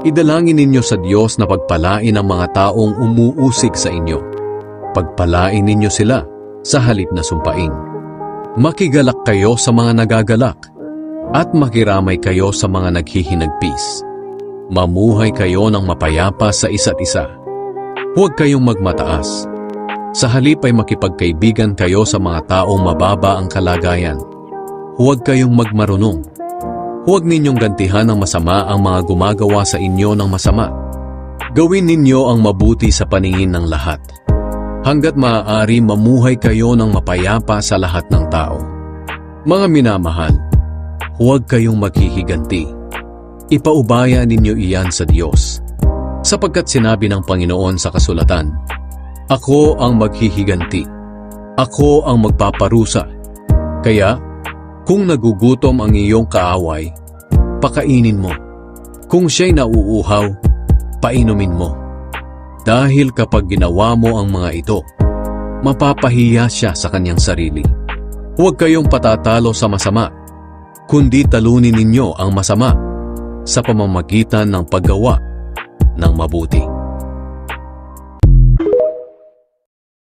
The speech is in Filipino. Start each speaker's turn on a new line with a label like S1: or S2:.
S1: Idalangin ninyo sa Diyos na pagpalain ang mga taong umuusig sa inyo. Pagpalain ninyo sila sa halip na sumpain. Makigalak kayo sa mga nagagalak at makiramay kayo sa mga naghihinagpis. Mamuhay kayo ng mapayapa sa isa't isa. Huwag kayong magmataas. Sa halip ay makipagkaibigan kayo sa mga taong mababa ang kalagayan. Huwag kayong magmarunong. Huwag ninyong gantihan ng masama ang mga gumagawa sa inyo ng masama. Gawin ninyo ang mabuti sa paningin ng lahat. Hanggat maaari mamuhay kayo ng mapayapa sa lahat ng tao. Mga minamahal, huwag kayong maghihiganti. Ipaubaya ninyo iyan sa Diyos. Sapagkat sinabi ng Panginoon sa kasulatan, "Ako ang maghihiganti. Ako ang magpaparusa." Kaya, kung nagugutom ang iyong kaaway, pakainin mo. Kung siya'y nauuhaw, painumin mo. Dahil kapag ginawa mo ang mga ito, mapapahiya siya sa kanyang sarili. Huwag kayong patatalo sa masama, kundi talunin ninyo ang masama sa pamamagitan ng paggawa ng mabuti.